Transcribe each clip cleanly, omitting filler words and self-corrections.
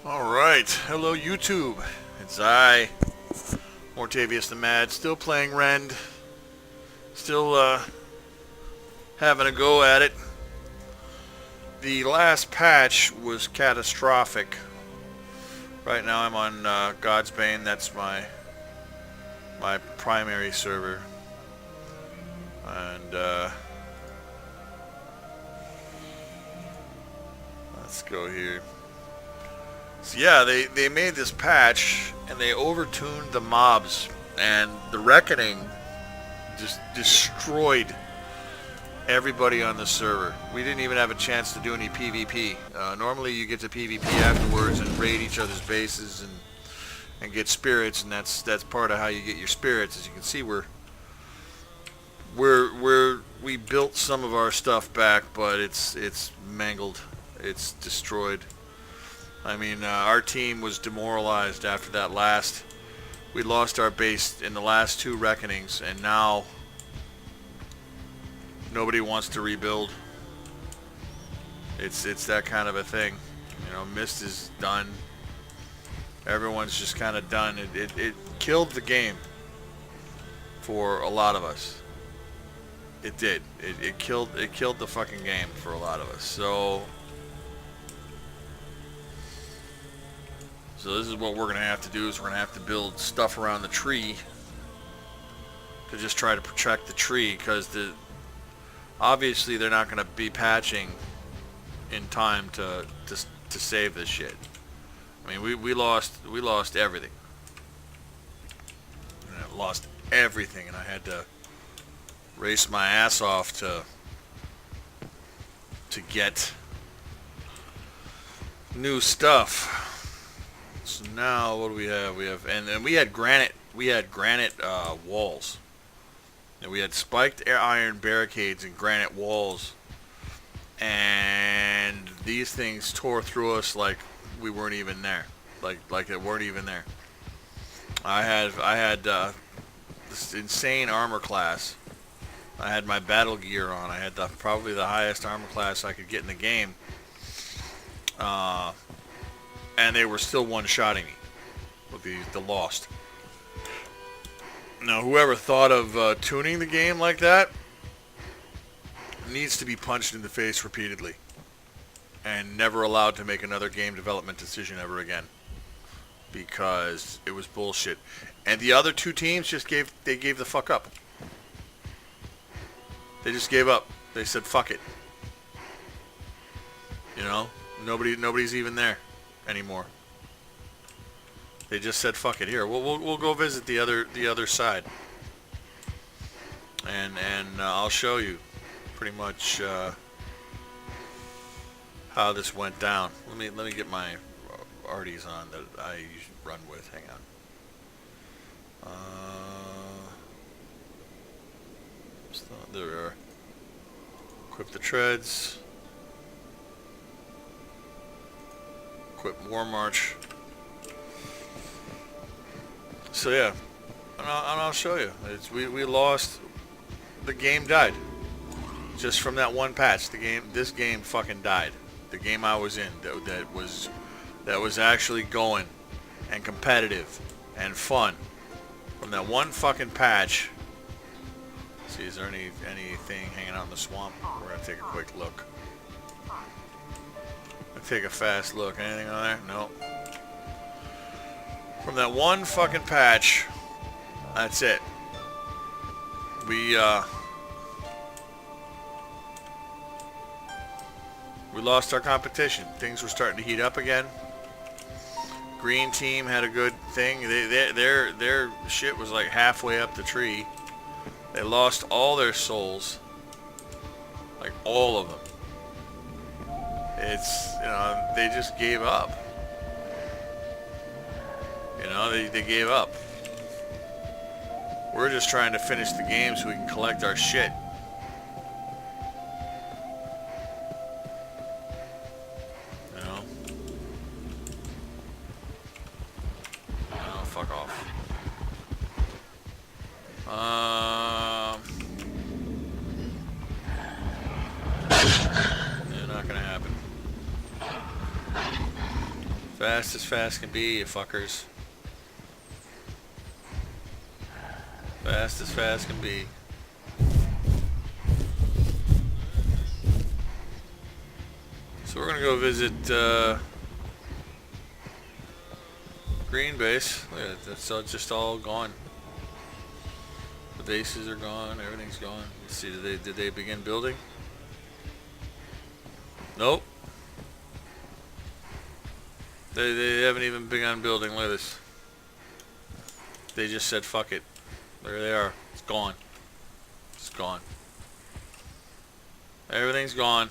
Alright, hello YouTube. It's I, Mortavius the Mad, still playing Rend. Still having a go at it. The last patch was catastrophic. Right now I'm on God's Bane, that's my primary server. And let's go here. So yeah, they made this patch and they overtuned the mobs, and the Reckoning just destroyed everybody on the server. We didn't even have a chance to do any PvP. Normally you get to PvP afterwards and raid each other's bases and get spirits, and that's part of how you get your spirits. As you can see, we built some of our stuff back, but it's mangled, it's destroyed. I mean, our team was demoralized after that last. We lost our base in the last two Reckonings, and now nobody wants to rebuild. It's that kind of a thing. You know, Mist is done. Everyone's just kind of done. It killed the game for a lot of us. It did. It killed the fucking game for a lot of us. So this is what we're going to have to do, is we're going to have to build stuff around the tree to just try to protect the tree, because obviously they're not going to be patching in time to save this shit. I mean, we lost everything. And I lost everything, and I had to race my ass off to get new stuff. So now, what do we have? And we had granite walls. And we had spiked iron barricades and granite walls. And these things tore through us like we weren't even there. Like they weren't even there. I had this insane armor class. I had my battle gear on. I had probably the highest armor class I could get in the game. And they were still one-shotting me with the Lost. Now, whoever thought of tuning the game like that needs to be punched in the face repeatedly and never allowed to make another game development decision ever again, because it was bullshit. And the other two teams just gave the fuck up. They just gave up. They said fuck it. You know, nobody's even there anymore. They just said fuck it. Here, we'll go visit the other side, and I'll show you pretty much how this went down. Let me get my arties on that I usually run with. Hang on. There we are. Equip the treads. Equip War March. So yeah, and I'll show you. We lost. The game died just from that one patch. This game fucking died. The game I was in that was actually going and competitive and fun, from that one fucking patch. Let's see, is there anything hanging out in the swamp? We're gonna take a quick look. Take a fast look. Anything on there? No. From that one fucking patch, that's it. We lost our competition. Things were starting to heat up again. Green team had a good thing. Their shit was like halfway up the tree. They lost all their souls, like all of them. It's, you know, they just gave up. You know, they gave up. We're just trying to finish the game so we can collect our shit. You know? Oh, fuck off. Yeah, not gonna happen. Fast as fast can be, you fuckers. Fast as fast can be. So we're gonna go visit Green Base. Look at it, that's just all gone. The bases are gone, everything's gone. Let's see, did they begin building? Nope. They haven't even begun building. Look at this. They just said fuck it. There they are. It's gone. It's gone. Everything's gone.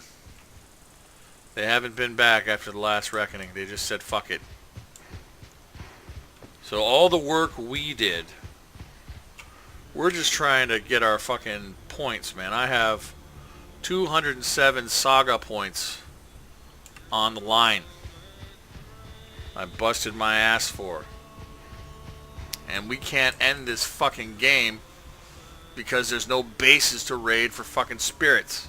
They haven't been back after the last reckoning. They just said fuck it. So all the work we did, we're just trying to get our fucking points, man. I have 207 saga points on the line. I busted my ass for. And we can't end this fucking game because there's no bases to raid for fucking spirits.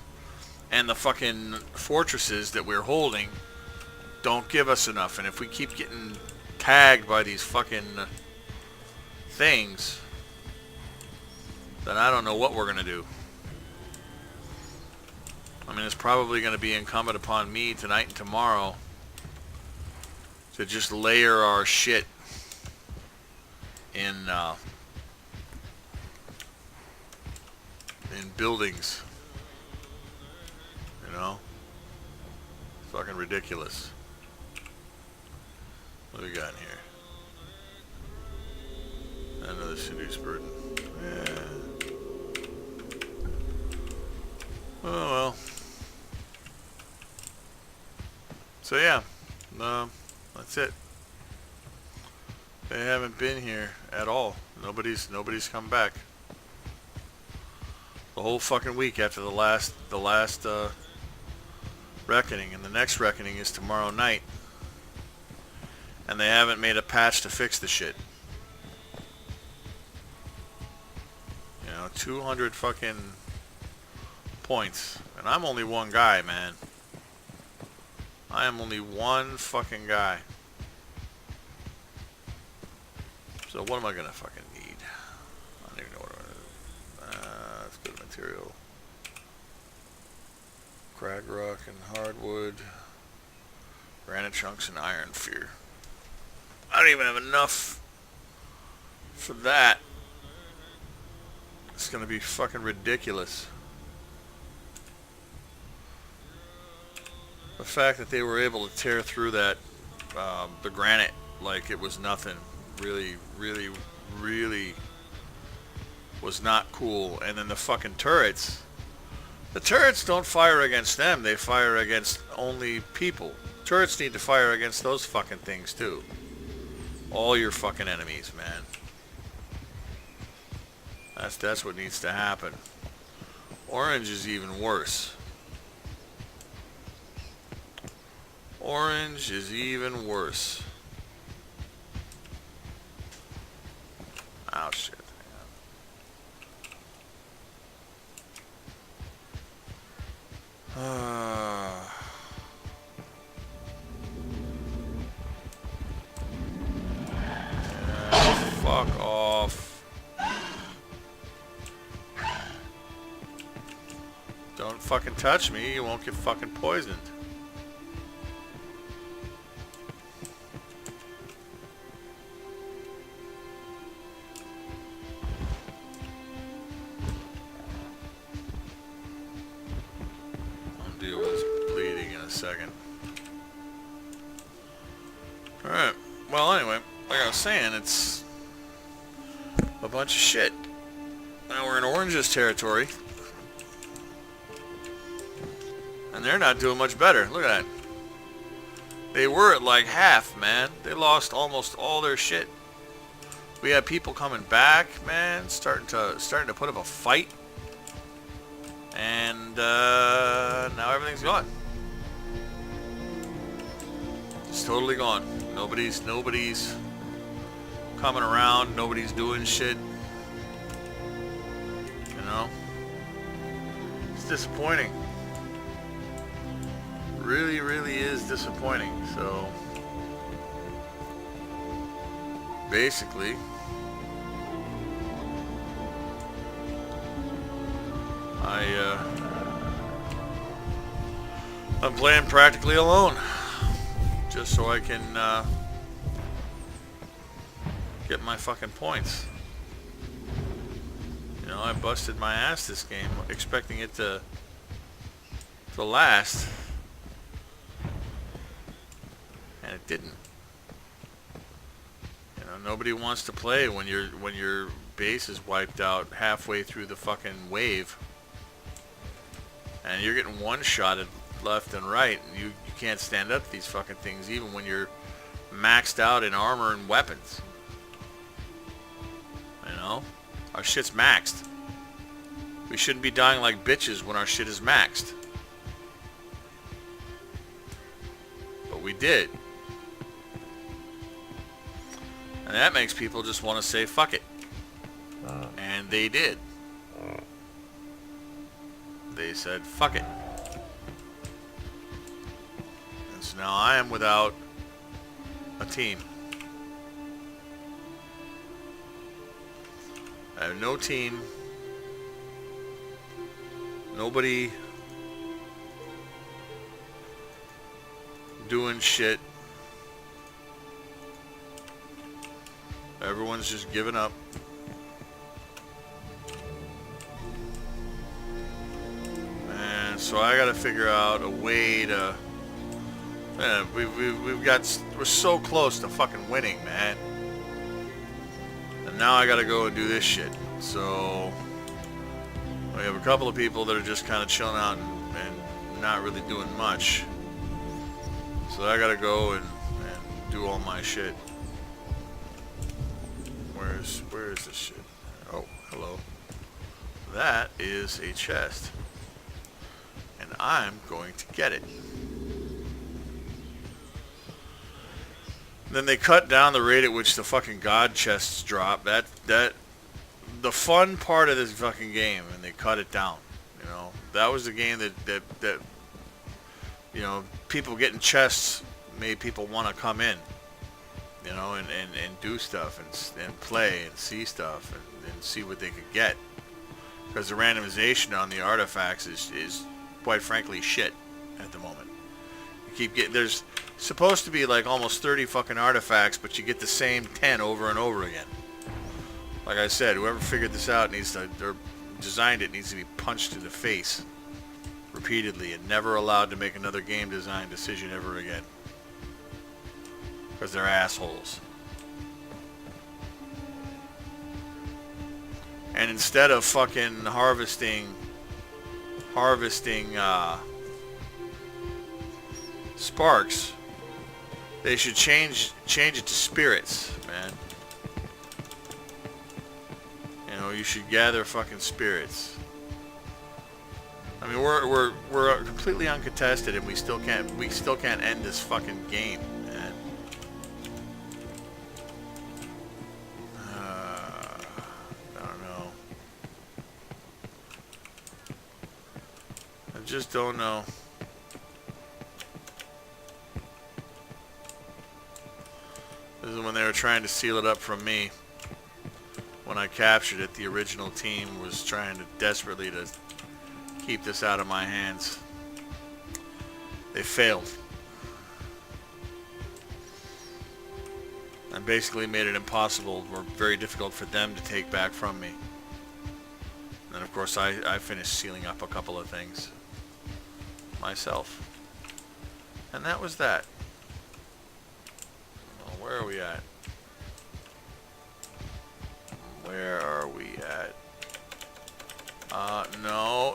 And the fucking fortresses that we're holding don't give us enough. And if we keep getting tagged by these fucking things, then I don't know what we're going to do. I mean, it's probably going to be incumbent upon me tonight and tomorrow to just layer our shit in buildings. You know? It's fucking ridiculous. What do we got in here? Another seduce burden. Yeah. Oh well. So yeah. That's it. They haven't been here at all. Nobody's come back. The whole fucking week after the last reckoning, and the next reckoning is tomorrow night. And they haven't made a patch to fix the shit. You know, 200 fucking points. And I'm only one guy, man. I am only one fucking guy. So what am I gonna fucking need? I don't even know what I'm gonna do. That's good material. Crag rock and hardwood. Granite chunks and iron fear. I don't even have enough for that. It's gonna be fucking ridiculous. The fact that they were able to tear through that, the granite like it was nothing, really was not cool. And then the fucking turrets. The turrets don't fire against them, they fire against only people. Turrets need to fire against those fucking things too. All your fucking enemies, man. That's what needs to happen. Orange is even worse. Orange is even worse. Oh shit. Fuck off. Don't fucking touch me, you won't get fucking poisoned. I'll deal with this bleeding in a second. Alright, well anyway, like I was saying, it's a bunch of shit. Now we're in Orange's territory. And they're not doing much better. Look at that. They were at like half, man. They lost almost all their shit. We had people coming back, man, starting to put up a fight. And now everything's gone. It's totally gone. Nobody's coming around, nobody's doing shit. You know? It's disappointing. Really is disappointing. So basically, I'm playing practically alone, just so I can get my fucking points. You know, I busted my ass this game, expecting it to last, and it didn't. You know, nobody wants to play when your base is wiped out halfway through the fucking wave, and you're getting one-shotted left and right, and you can't stand up to these fucking things, even when you're maxed out in armor and weapons. You know, our shit's maxed. We shouldn't be dying like bitches when our shit is maxed. But we did. And that makes people just want to say fuck it. And they did. They said fuck it. And so now I am without a team. I have no team. Nobody doing shit. Everyone's just giving up. And so I gotta figure out a way to... Man, we're so close to fucking winning, man. And now I gotta go and do this shit. So we have a couple of people that are just kind of chilling out and not really doing much. So I gotta go and do all my shit. Where is this shit? Oh, hello. That is a chest. And I'm going to get it. Then they cut down the rate at which the fucking god chests drop. That the fun part of this fucking game, and they cut it down. You know, that was the game that you know, people getting chests made people want to come in. You know, and do stuff and play and see stuff and see what they could get. Because the randomization on the artifacts is quite frankly shit at the moment. You keep getting, there's supposed to be like almost 30 fucking artifacts, but you get the same 10 over and over again. Like I said, whoever figured this out needs to, or designed it, needs to be punched in the face repeatedly and never allowed to make another game design decision ever again. Because they're assholes. And instead of fucking harvesting sparks, they should change it to spirits, man. You know, you should gather fucking spirits. I mean, we're completely uncontested, and we still can't end this fucking game, man. I don't know. I just don't know. This is when they were trying to seal it up from me. When I captured it, the original team was trying to desperately to keep this out of my hands. They failed. And basically made it impossible or very difficult for them to take back from me. And then of course I finished sealing up a couple of things myself. And that was that. Well, where are we at? Where are we at? No.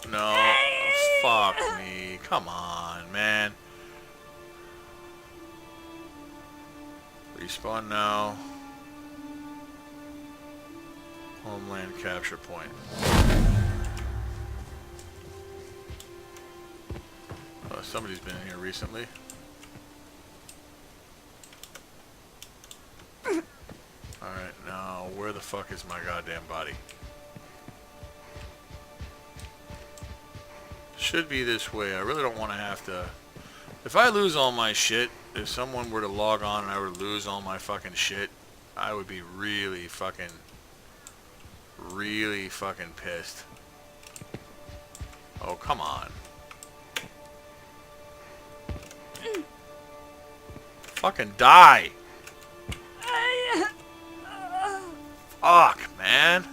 Fuck me. Come on, man. Respawn now. Homeland capture point. Oh, somebody's been in here recently. Alright, now where the fuck is my goddamn body? Should be this way. I really don't want to have to... If I lose all my shit, if someone were to log on and I were to lose all my fucking shit, I would be really fucking pissed. Oh, come on. Fucking die. Fuck, man.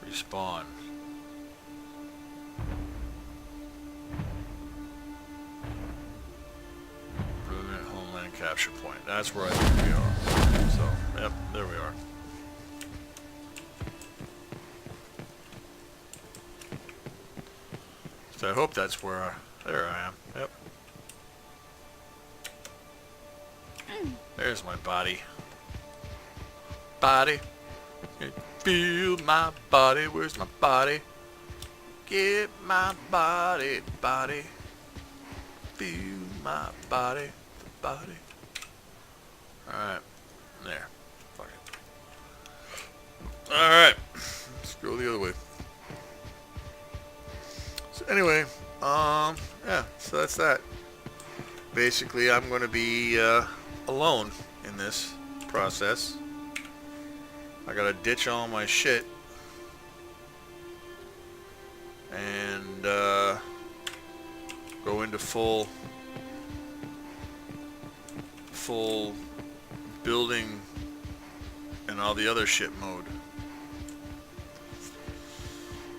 Respawn. Permanent homeland capture point. That's where I think we are. So, yep, there we are. So I hope that's where there I am. Yep. There's my body. Body. Feel my body. Where's my body? Get my body, body. Feel my body, the body. Alright. There. Fuck it. Alright. Let's go the other way. So anyway, yeah, so that's that. Basically, I'm going to be alone in this process. I got to ditch all my shit and go into full building and all the other shit mode.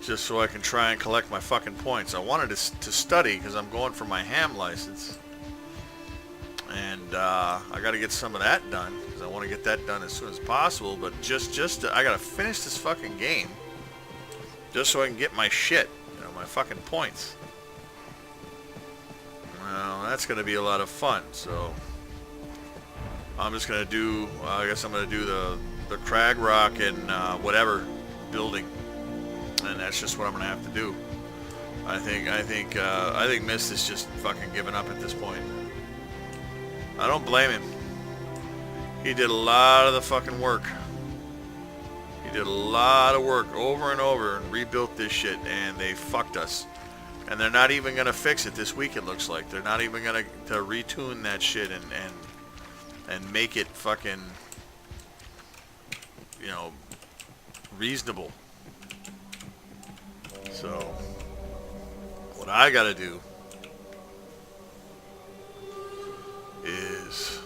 Just so I can try and collect my fucking points. I wanted to study because I'm going for my ham license. And I got to get some of that done because I want to get that done as soon as possible. But I got to finish this fucking game just so I can get my shit, you know, my fucking points. Well, that's going to be a lot of fun. So I'm just going to do, I guess I'm going to do the Crag Rock and whatever building. And that's just what I'm going to have to do. I think Mist is just fucking giving up at this point. I don't blame him. He did a lot of the fucking work. He did a lot of work over and over and rebuilt this shit, and they fucked us. And they're not even gonna fix it this week. It looks like they're not even gonna retune that shit and make it fucking, you know, reasonable. So what I gotta do is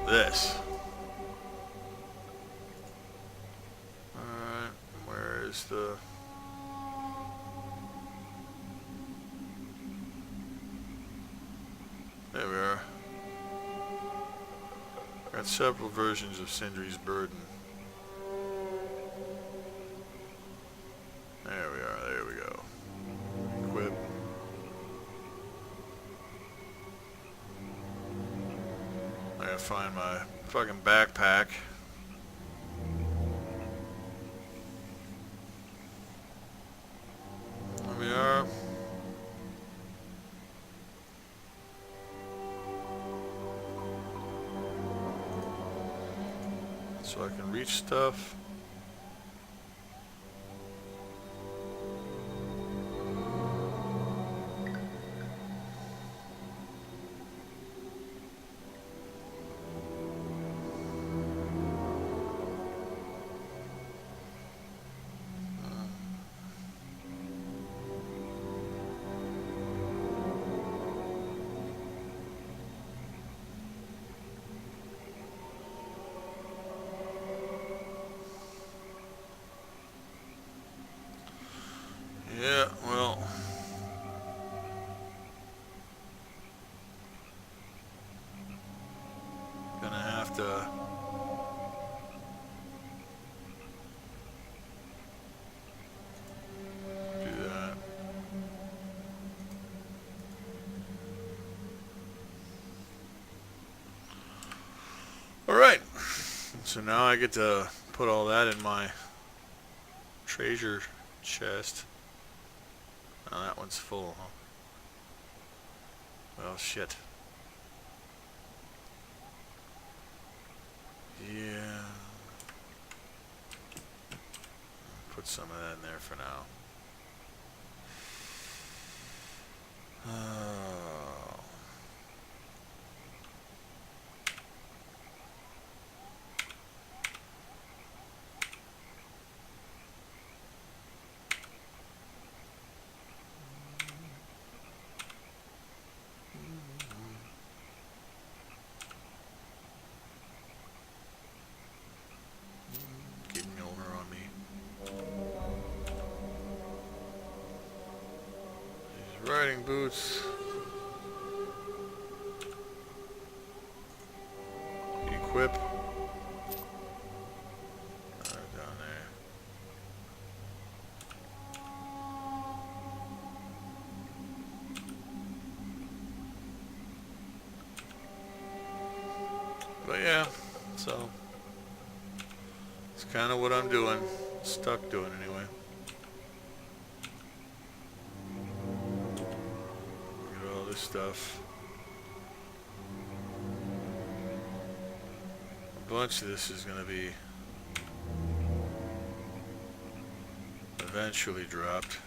this. Alright, where is the... There we are. Got several versions of Sindri's Burden. There we are, there we go. Equip. I gotta find my fucking backpack. There we are. So I can reach stuff. Yeah, well, gonna have to do that. All right, so now I get to put all that in my treasure chest. Oh, that one's full, huh? Well, shit. Yeah. some of that in there for now. Getting over on me. These riding boots. Equip. Down there. But yeah, so it's kind of what I'm doing. Stuck doing anyway. Look at all this stuff. A bunch of this is going to be eventually dropped.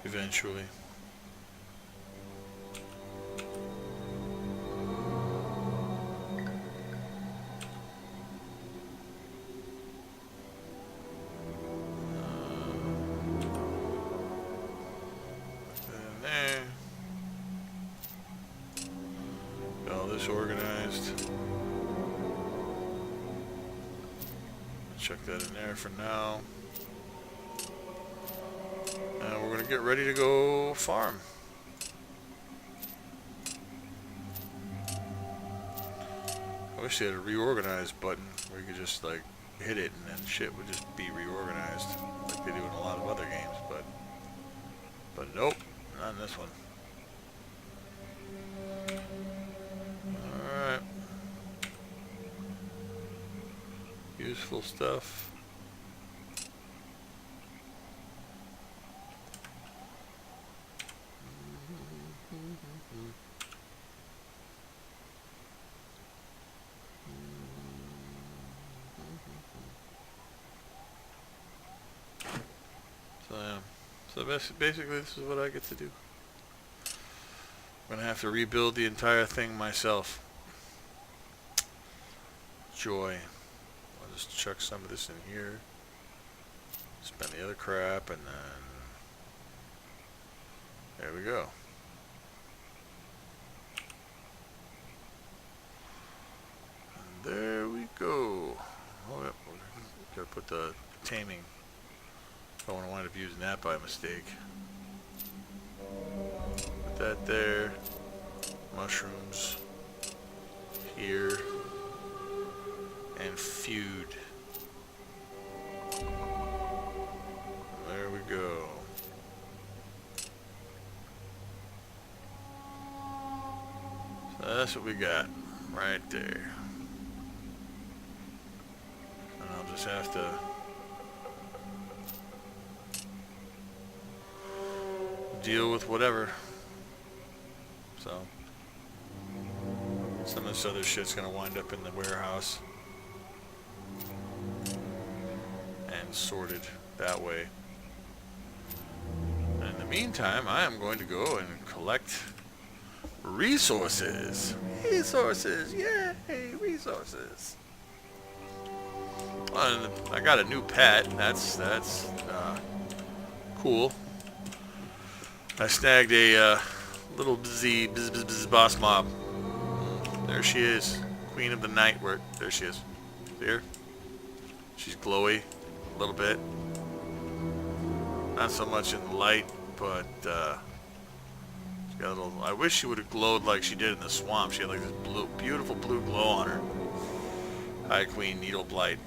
Eventually. Organized. Check that in there for now. And we're going to get ready to go farm. I wish they had a reorganize button where you could just like hit it and then shit would just be reorganized like they do in a lot of other games, but nope, not in this one. Useful stuff. So yeah. So basically this is what I get to do. I'm gonna have to rebuild the entire thing myself. Joy. I'll just chuck some of this in here. Spend the other crap and then there we go. And there we go. Oh yep, gotta put the taming. I don't want to wind up using that by mistake. Put that there. Mushrooms here. And feud. There we go. So that's what we got right there. And I'll just have to deal with whatever. So some of this other shit's gonna wind up in the warehouse and sorted that way. And in the meantime, I am going to go and collect resources. Resources, yay, resources. And I got a new pet. That's cool. I snagged a little busy boss mob. There she is, Queen of the Night. There she is. See her? She's glowy a little bit. Not so much in the light, but she got a little. I wish she would have glowed like she did in the swamp. She had like this blue, beautiful blue glow on her. High Queen Needle Blight.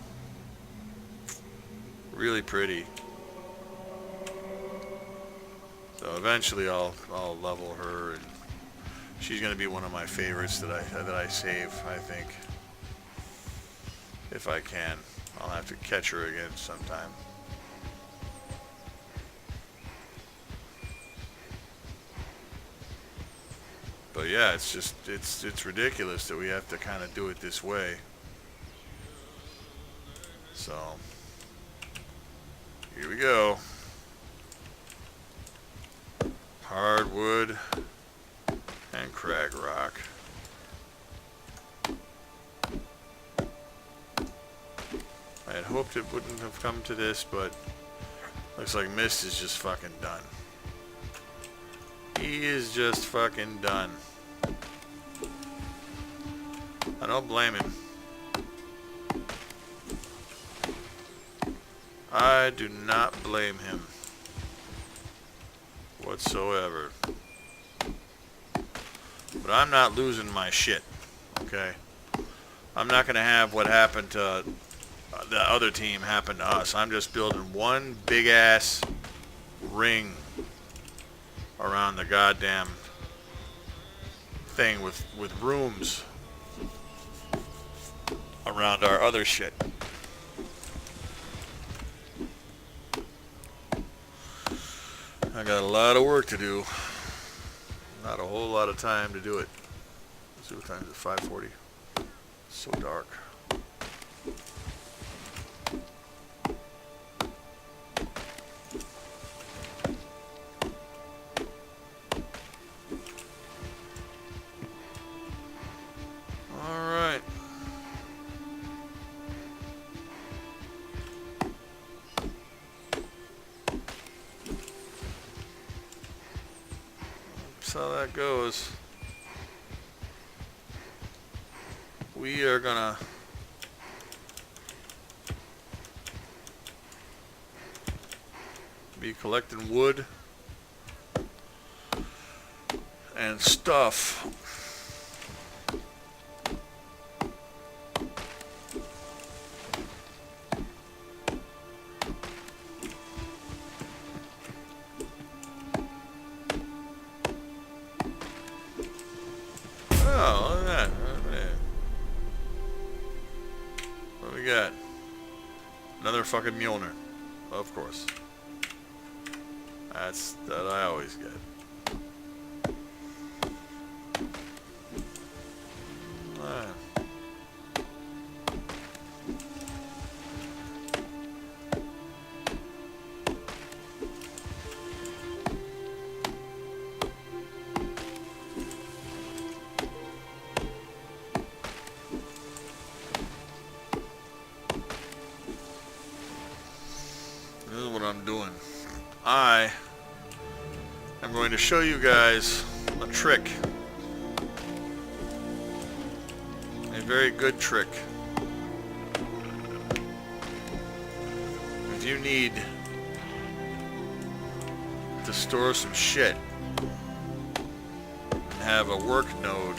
Really pretty. So eventually I'll level her, and she's gonna be one of my favorites that I save. I think if I can, I'll have to catch her again sometime. But yeah, it's just it's ridiculous that we have to kind of do it this way. So here we go. Hardwood and crag rock. I had hoped it wouldn't have come to this, but looks like Mist is just fucking done. He is just fucking done. I don't blame him. I do not blame him whatsoever. But I'm not losing my shit, okay? I'm not going to have what happened to the other team happen to us. I'm just building one big ass ring around the goddamn thing with rooms around our other shit. I got a lot of work to do. Not a whole lot of time to do it. Let's see what time is it? 5:40. So dark. Alright. That's how that goes. We are gonna be collecting wood and stuff. Oh, look at that. What do we got? Another fucking Mjolnir. Of course. That's that I always get. Alright. This is what I'm doing. I am going to show you guys a trick. A very good trick. If you need to store some shit and have a work node,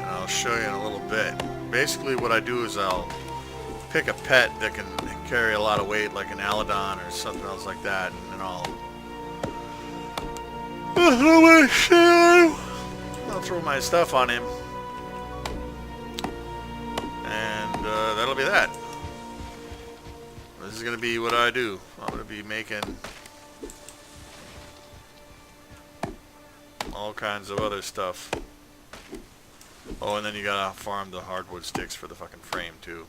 I'll show you in a little bit. Basically what I do is I'll pick a pet that can carry a lot of weight, like an Aladon or something else like that, and then I'll throw my stuff on him, and that'll be that. This is going to be what I do. I'm going to be making all kinds of other stuff. Oh, and then you gotta farm the hardwood sticks for the fucking frame too.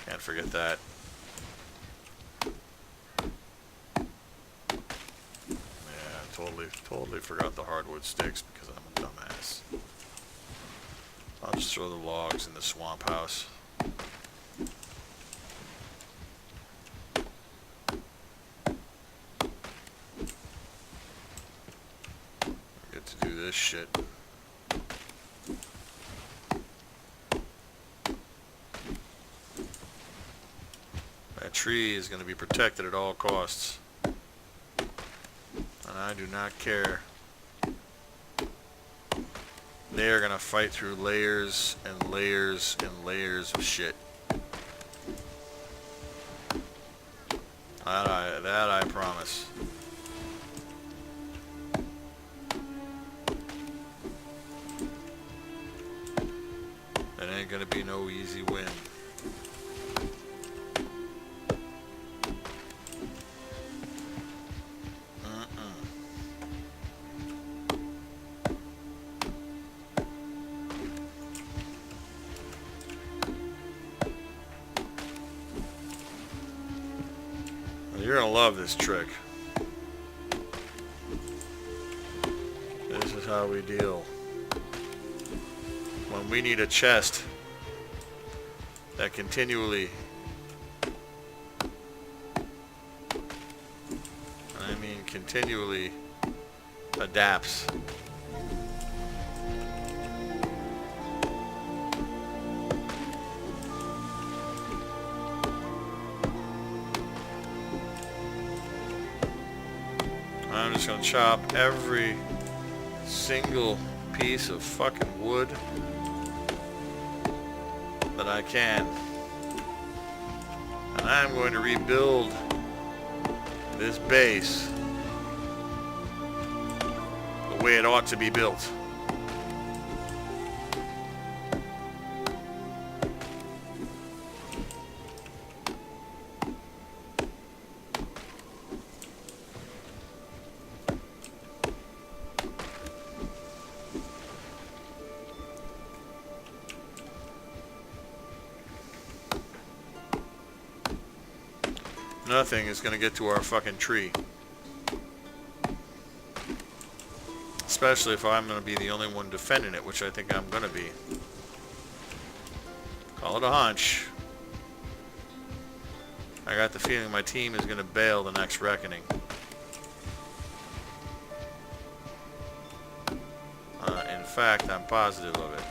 Can't forget that. Yeah, totally forgot the hardwood sticks because I'm a dumbass. I'll just throw the logs in the swamp house. Get to do this shit. Tree is going to be protected at all costs, and I do not care. They are going to fight through layers and layers and layers of shit. That I promise. ain't gonna be no easy win. You're gonna love this trick. This is how we deal when we need a chest that continually, I mean continually, adapts. I'm just gonna chop every single piece of fucking wood that I can. And I'm going to rebuild this base the way it ought to be built. Nothing is going to get to our fucking tree. Especially if I'm going to be the only one defending it, which I think I'm going to be. Call it a hunch. I got the feeling my team is going to bail the next reckoning. In fact, I'm positive of it.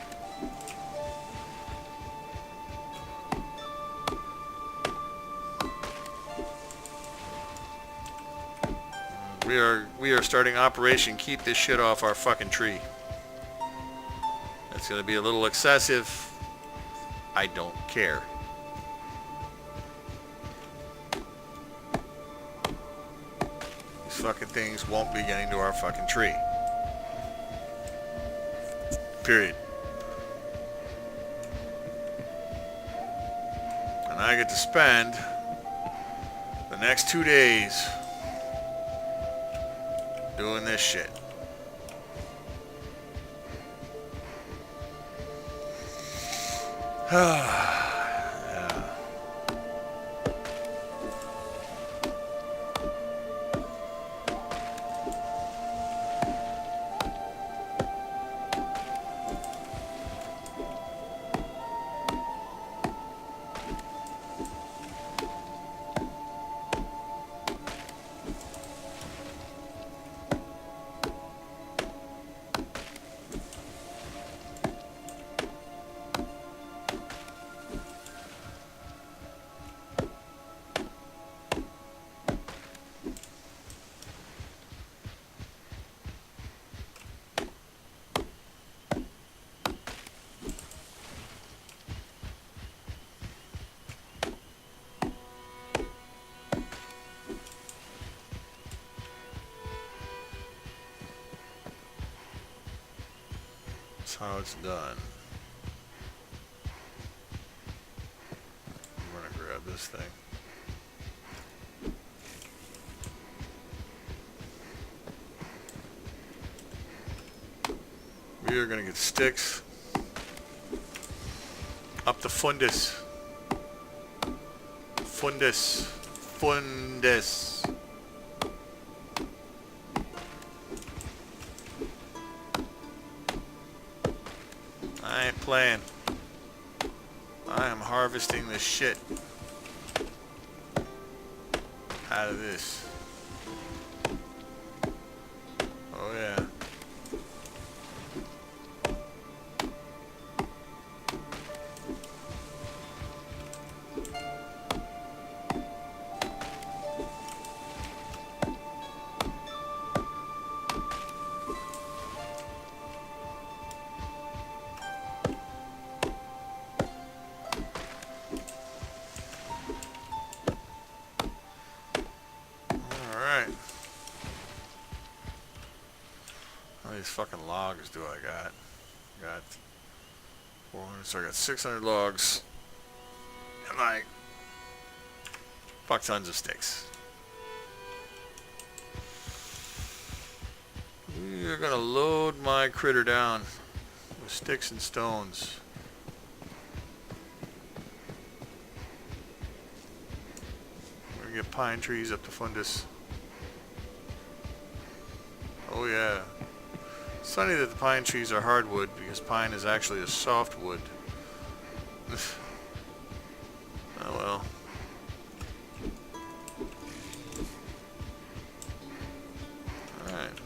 We are starting Operation Keep This Shit Off Our Fucking Tree. That's gonna be a little excessive. I don't care. These fucking things won't be getting to our fucking tree. Period. And I get to spend the next 2 days doing this shit. Yeah. That's how it's done. I'm gonna grab this thing. We are gonna get sticks up the fundus. Fundus. Fundus. I ain't playing. I am harvesting the shit out of this. Oh yeah. How many fucking logs do I got? Got 400, so I got 600 logs. And like, fuck tons of sticks. We are gonna load my critter down with sticks and stones. We're gonna get pine trees up to fundus. Oh yeah. It's funny that the pine trees are hardwood because pine is actually a softwood. Oh well. Alright.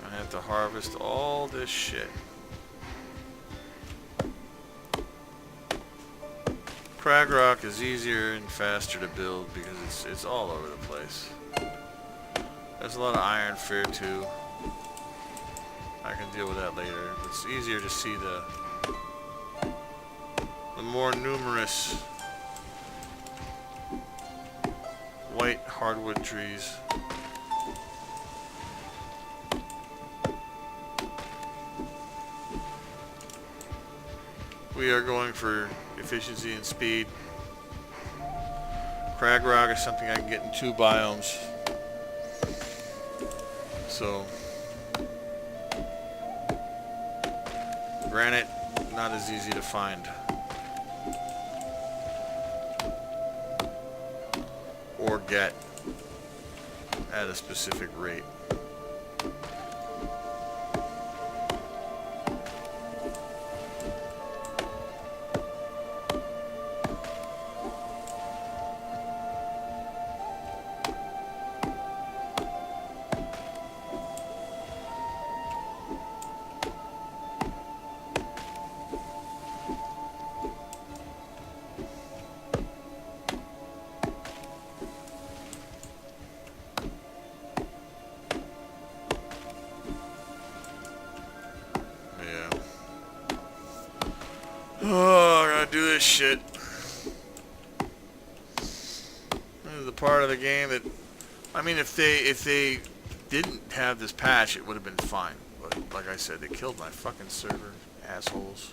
I have to harvest all this shit. Crag rock is easier and faster to build because it's all over the place. There's a lot of iron fear too. I can deal with that later. It's easier to see the more numerous white hardwood trees. We are going for efficiency and speed. Crag rock is something I can get in 2 biomes. So granite, not as easy to find. Or get at a specific rate. Oh, I gotta do this shit. This is the part of the game that, I mean, if they didn't have this patch, it would have been fine. But like I said, they killed my fucking server, assholes.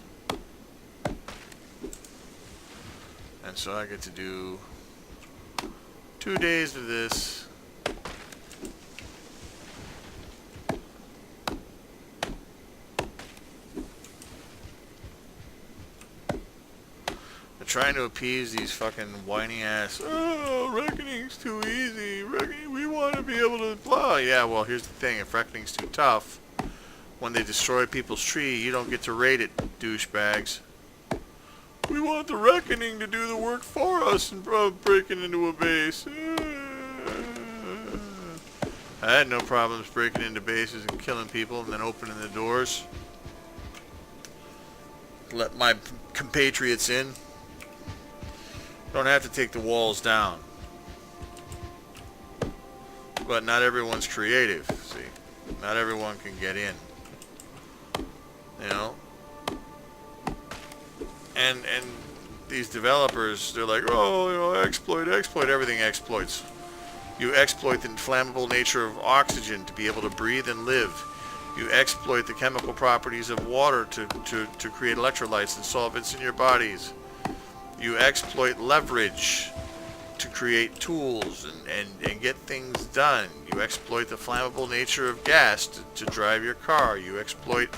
And so I get to do 2 days of this. Trying to appease these fucking whiny ass, oh, reckoning's too easy, reckoning, we want to be able to blah. Yeah, well, here's the thing, if reckoning's too tough, when they destroy people's tree, you don't get to raid it, douchebags. We want the reckoning to do the work for us and breaking into a base. I had no problems breaking into bases and killing people and then opening the doors. Let my compatriots in. Don't have to take the walls down. But not everyone's creative, see. Not everyone can get in. You know? And these developers, they're like, oh, you know, exploit, everything exploits. You exploit the inflammable nature of oxygen to be able to breathe and live. You exploit the chemical properties of water to create electrolytes and solvents in your bodies. You exploit leverage to create tools and get things done. You exploit the flammable nature of gas to drive your car. You exploit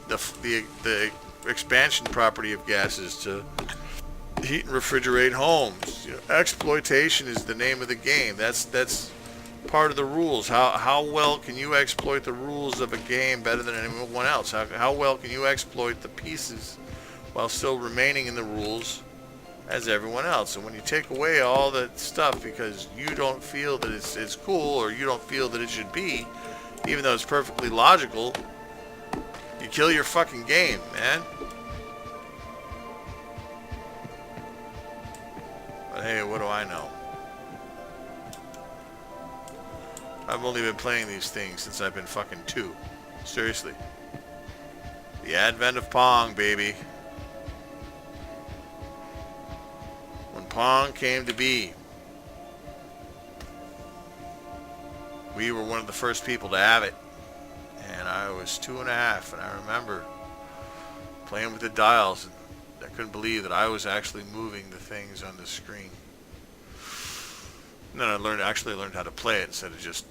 the expansion property of gases to heat and refrigerate homes. You know, exploitation is the name of the game. That's part of the rules. How well can you exploit the rules of a game better than anyone else? How well can you exploit the pieces while still remaining in the rules as everyone else? And when you take away all that stuff because you don't feel that it's cool or you don't feel that it should be, even though it's perfectly logical, you kill your fucking game, man. But hey, what do I know? I've only been playing these things since I've been fucking 2. Seriously. The advent of Pong, baby. When Pong came to be, we were one of the first people to have it. was 2.5, and I remember playing with the dials, and I couldn't believe that I was actually moving the things on the screen. And then I actually learned how to play it instead of just,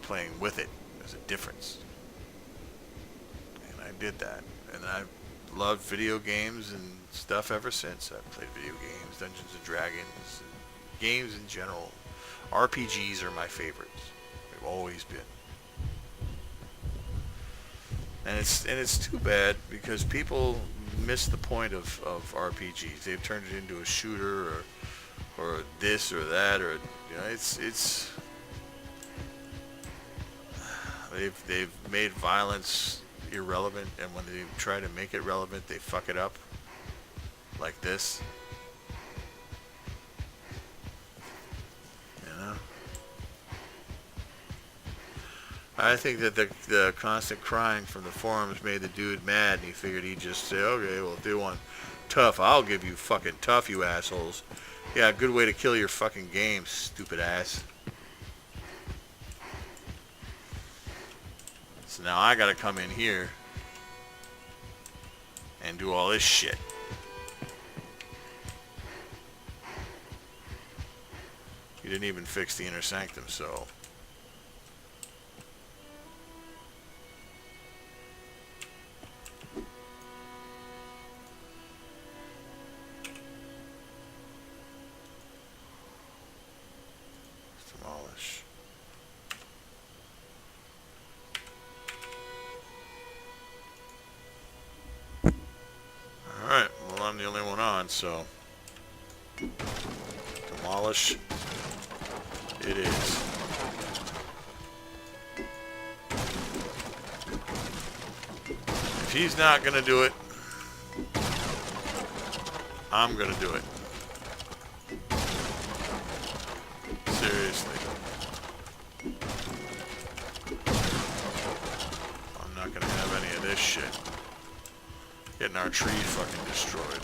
playing with it. There's a difference. And I did that. And I loved video games and stuff ever since. I've played video games, Dungeons and Dragons, and games in general. RPGs are my favorites. They've always been. And it's too bad because people miss the point of RPGs. They've turned it into a shooter or this or that, or it's they've made violence irrelevant, and when they try to make it relevant, they fuck it up like this. I think that the constant crying from the forums made the dude mad, and he figured he'd just say, okay, well, if they want tough, I'll give you fucking tough, you assholes. Yeah, good way to kill your fucking game, stupid ass. So now I gotta come in here and do all this shit. He didn't even fix the inner sanctum, so... demolish. Alright, well, I'm the only one on, so... demolish it is. If he's not gonna do it, I'm gonna do it. Seriously. I'm not gonna have any of this shit. Getting our tree fucking destroyed.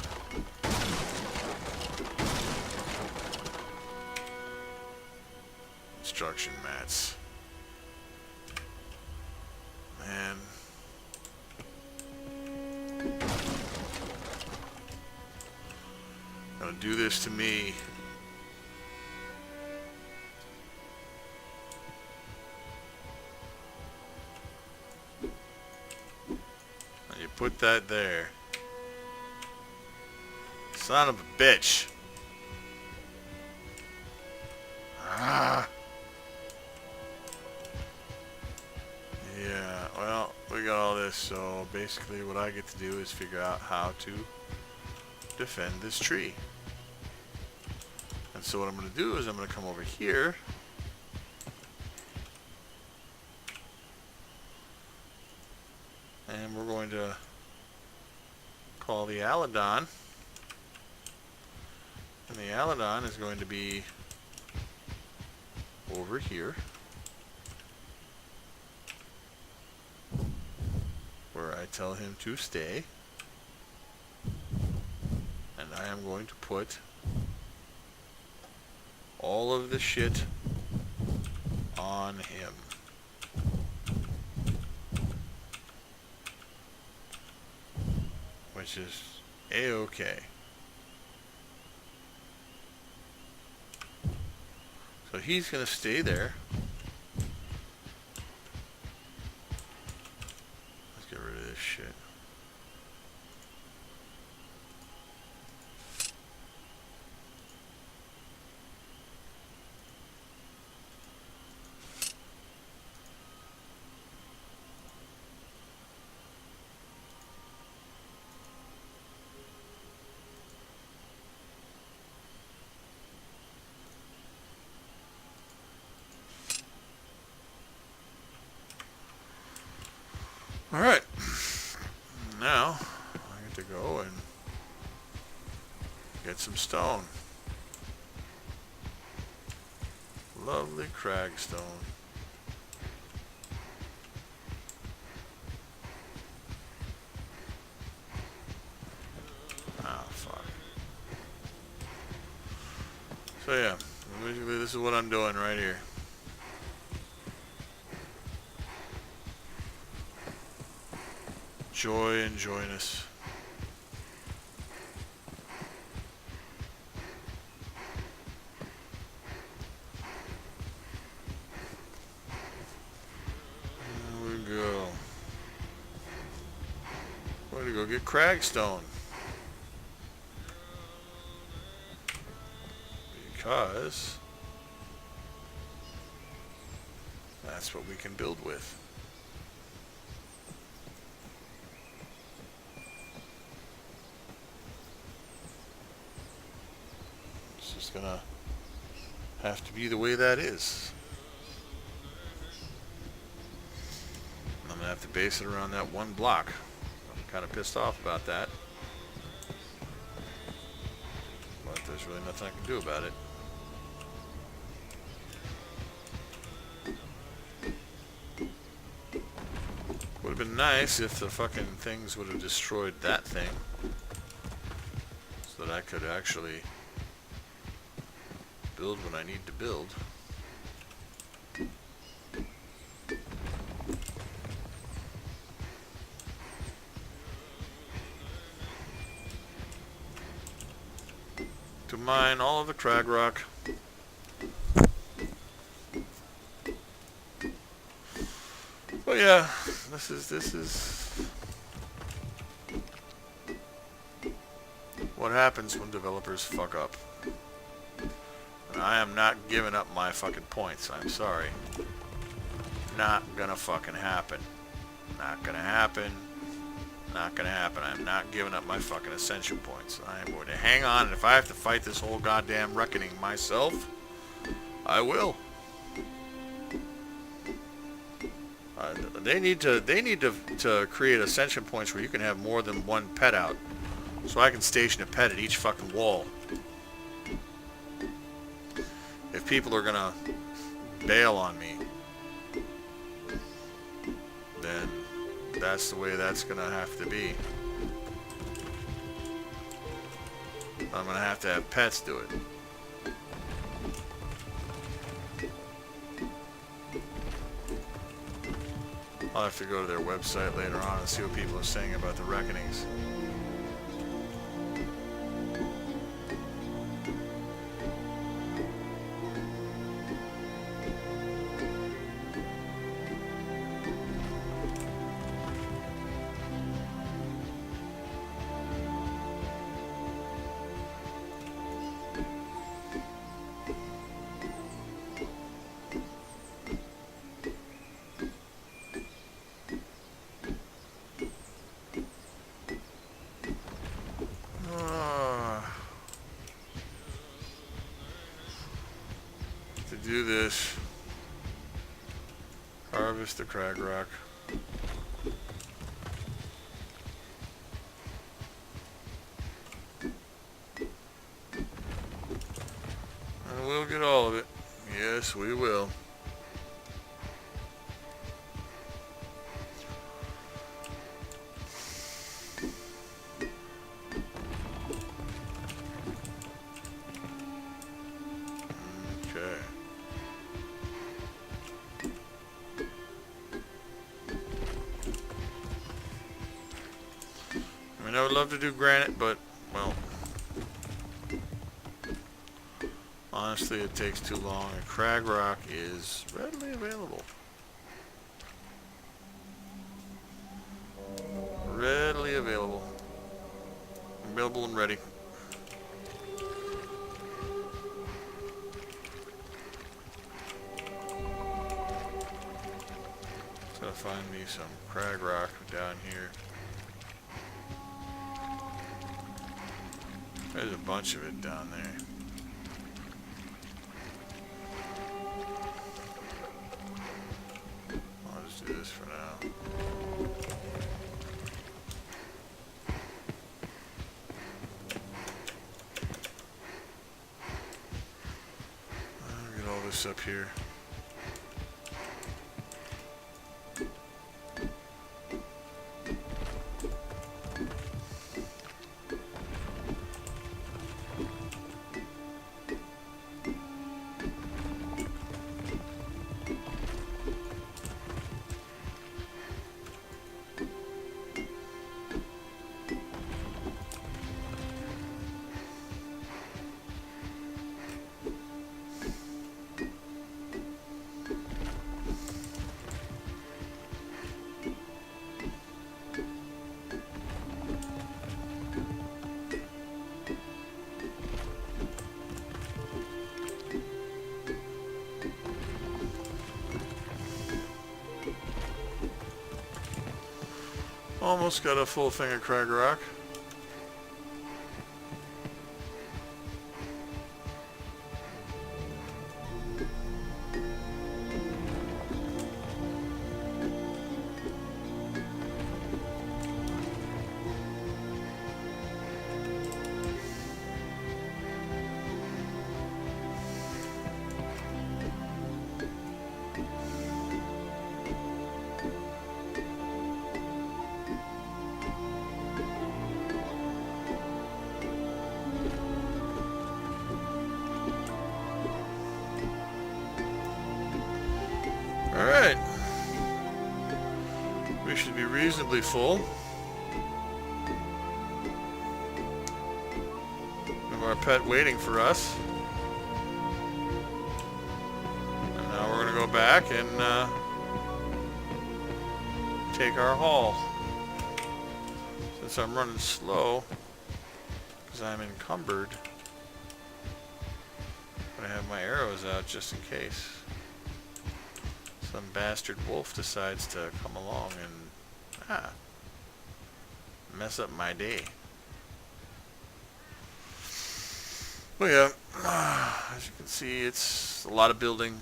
Construction mats. Man. Gonna do this to me. You put that there. Son of a bitch. Ah. Yeah, well, we got all this, so basically what I get to do is figure out how to defend this tree. And so what I'm going to do is I'm going to come over here. And we're going to call the Aladon. And the Aladon is going to be over here, where I tell him to stay. And I am going to put all of the shit on him. Which is A-okay. So he's going to stay there. Let's get rid of this shit. Alright, now I get to go and get some stone. Lovely cragstone. Ah, fuck. So yeah, basically this is what I'm doing right here. joy and joyness. There we go. Way to go get Cragstone. Because that's what we can build with. It's just gonna have to be the way that is. I'm gonna have to base it around that one block. I'm kind of pissed off about that, but there's really nothing I can do about it. Would have been nice if the fucking things would have destroyed that thing, so that I could actually build what I need to build. To mine all of the crag rock. Well, yeah, this is what happens when developers fuck up. And I am not giving up my fucking points. I'm sorry. Not gonna fucking happen. Not gonna happen. Not gonna happen. I'm not giving up my fucking ascension points. I am going to hang on, and if I have to fight this whole goddamn reckoning myself, I will. They need to create ascension points where you can have more than one pet out, so I can station a pet at each fucking wall. If people are gonna bail on me, then that's the way that's gonna have to be. I'm gonna have to have pets do it. I'll have to go to their website later on and see what people are saying about the reckonings. To do this, harvest the crag rock. And we'll get all of it. Yes, we will. I would love to do granite, but, well, honestly, it takes too long, and crag rock is readily available. Readily available. Available and ready. Just gotta find me some crag rock down here. There's a bunch of it down there. I'll just do this for now. I'll get all this up here. Almost got a full thing of Crag Rock. Alright. We should be reasonably full. We have our pet waiting for us. And now we're going to go back and take our haul. Since I'm running slow, because I'm encumbered, I'm going to have my arrows out just in case some bastard wolf decides to come along and mess up my day. Well, yeah, as you can see, it's a lot of building.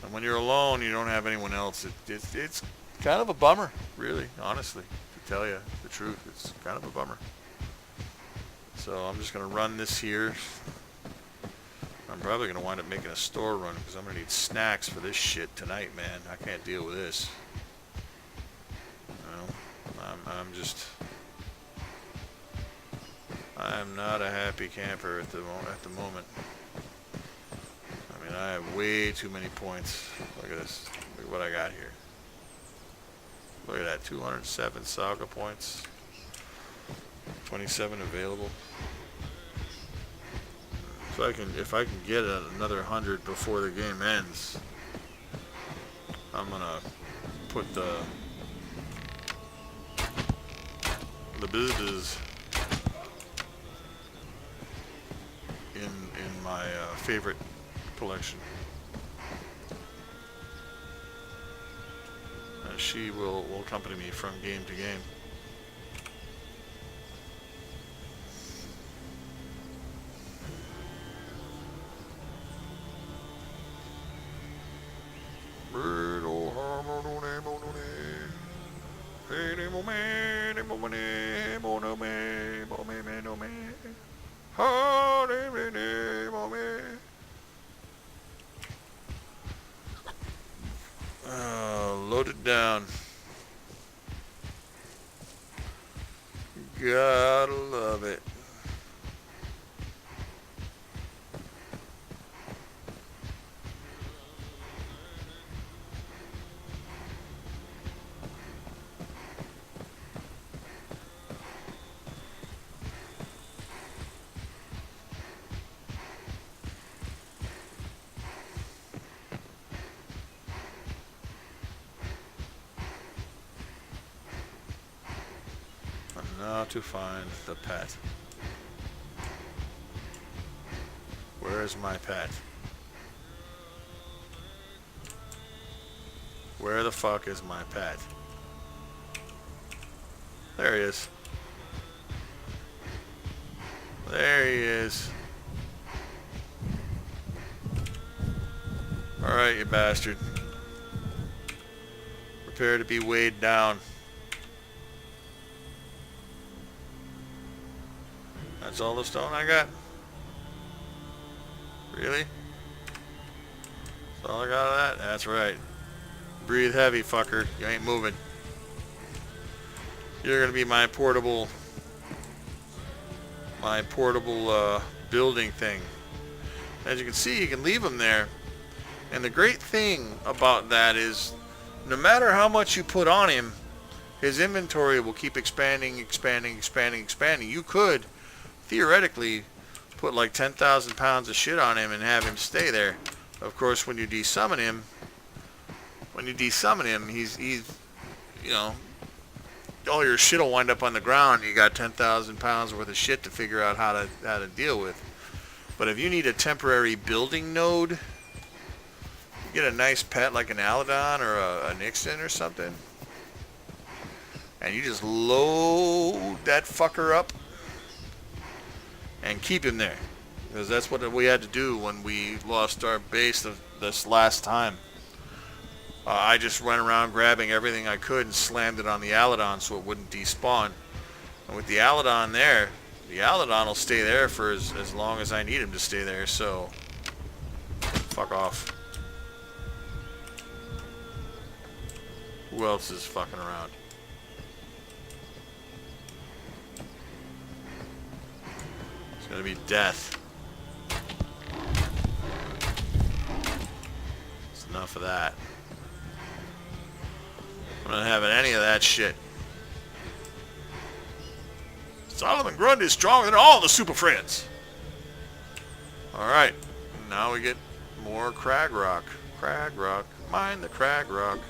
And when you're alone, you don't have anyone else. It's kind of a bummer, really, honestly, to tell you the truth. It's kind of a bummer. So I'm just going to run this here. I'm probably going to wind up making a store run because I'm going to need snacks for this shit tonight, man. I can't deal with this. I'm not a happy camper at the moment. I mean, I have way too many points. Look at this. Look at what I got here. Look at that. 207 saga points. 27 available. So if I can get another 100 before the game ends, I'm gonna put the business in my favorite collection. She will accompany me from game to game. Load it down. Gotta love it. Now to find the pet. Where is my pet? Where the fuck is my pet? There he is. There he is. Alright, you bastard. Prepare to be weighed down. That's all the stone I got? Really? That's all I got of that? That's right. Breathe heavy, fucker. You ain't moving. You're gonna be my portable building thing. As you can see, you can leave them there. And the great thing about that is, no matter how much you put on him, his inventory will keep expanding. You could theoretically put like 10,000 pounds of shit on him and have him stay there. Of course, when you desummon him, he's you know, all your shit will wind up on the ground. You got 10,000 pounds worth of shit to figure out how to deal with. But if you need a temporary building node, get a nice pet like an Aladon or a Nixon or something, and you just load that fucker up and keep him there. Because that's what we had to do when we lost our base this last time. I just went around grabbing everything I could and slammed it on the Aladon so it wouldn't despawn. And with the Aladon there, the Aladon will stay there for as long as I need him to stay there, so fuck off. Who else is fucking around? It's gonna be death. It's enough of that. I'm not having any of that shit. Solomon Grund is stronger than all the Super Friends. Alright. Now we get more Crag Rock. Crag Rock. Mine the Crag Rock.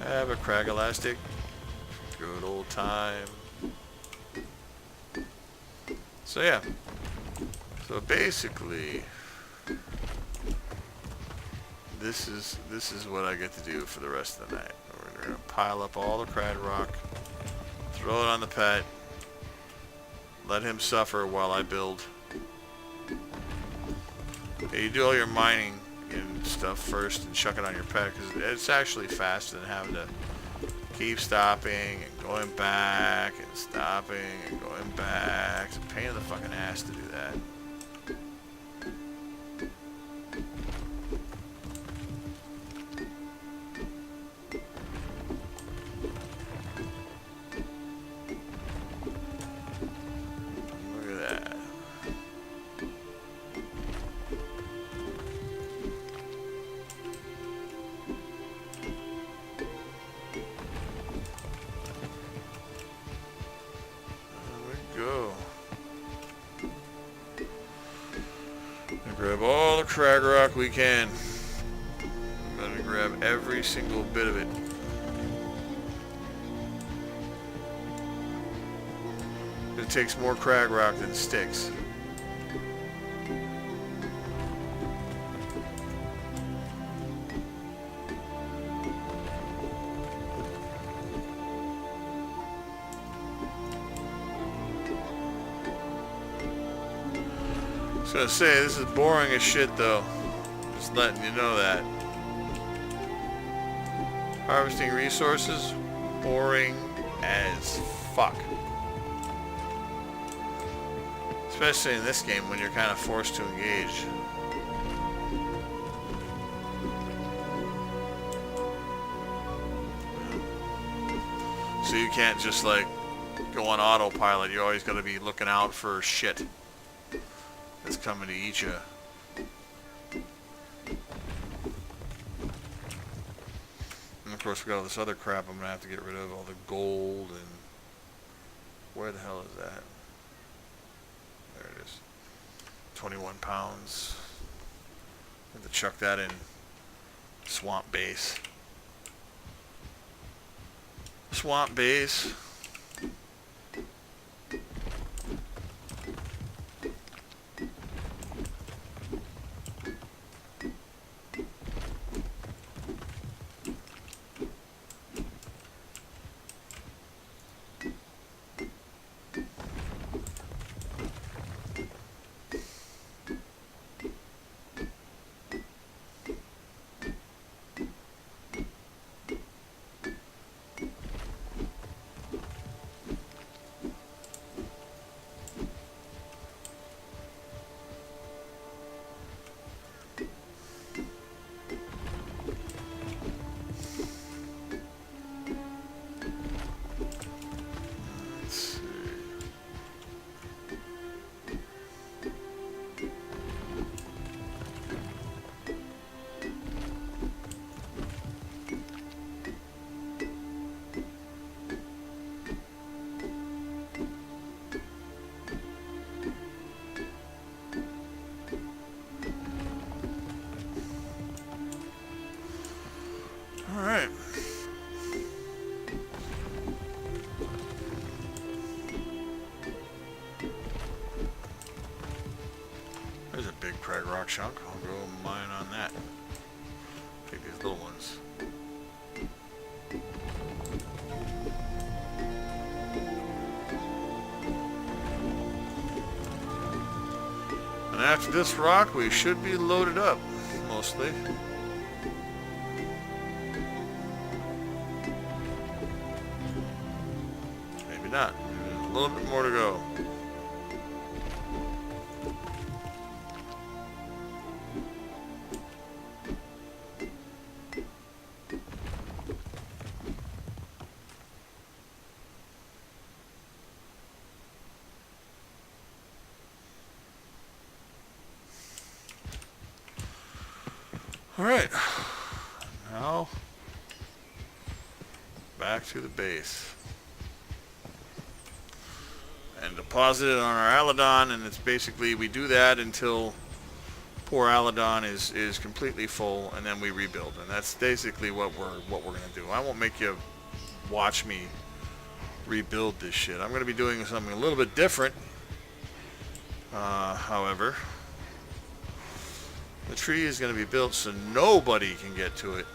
Have a Crag Elastic. Good old time. So yeah. So basically, this is what I get to do for the rest of the night. We're gonna pile up all the Crag Rock, throw it on the pet, let him suffer while I build. Okay, you do all your mining and stuff first and chuck it on your pet because it's actually faster than having to keep stopping and going back and stopping and going back. It's a pain in the fucking ass to do that. Grab all the Crag Rock we can. I'm gonna grab every single bit of it. It takes more Crag Rock than sticks. I was gonna say, this is boring as shit though. Just letting you know that. Harvesting resources, boring as fuck. Especially in this game when you're kind of forced to engage. So you can't just like go on autopilot. You always gotta be looking out for shit that's coming to eat you. And of course we got all this other crap I'm gonna have to get rid of, all the gold and where the hell is that? There it is. 21 pounds. I have to chuck that in swamp base. Swamp base. Alright. There's a big Crag Rock chunk. I'll go mine on that. Take these little ones. And after this rock, we should be loaded up, mostly. Maybe not. There's a little bit more to go. Alright, now back to the base and deposit it on our Aladon, and it's basically we do that until poor Aladon is completely full, and then we rebuild, and that's basically what we're gonna do. I won't make you watch me rebuild this shit. I'm gonna be doing something a little bit different, however. The tree is going to be built so nobody can get to it.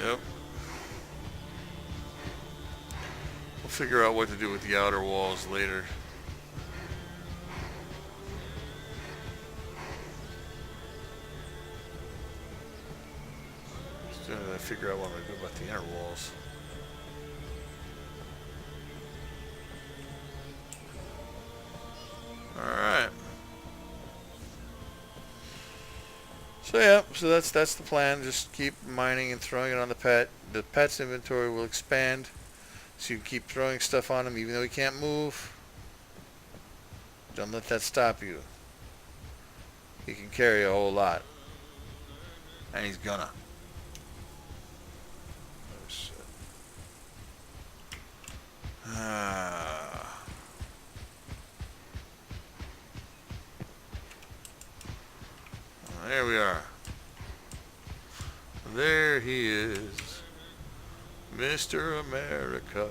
Yep. We'll figure out what to do with the outer walls later. Still gotta figure out what I'm going to do about the inner walls. Alright. So yeah, so that's the plan. Just keep mining and throwing it on the pet. The pet's inventory will expand, so you can keep throwing stuff on him even though he can't move. Don't let that stop you. He can carry a whole lot. And he's gonna. Oh shit. There we are. There he is. Mr. America.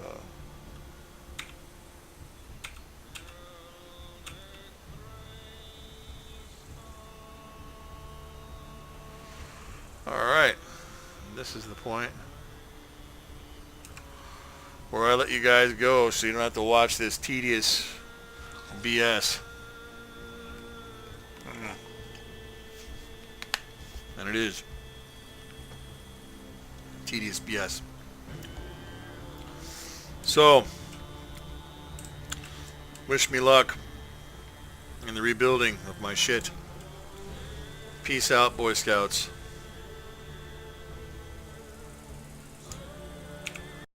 Alright. This is the point where I let you guys go so you don't have to watch this tedious BS. And it is tedious BS. So, wish me luck in the rebuilding of my shit. Peace out, Boy Scouts.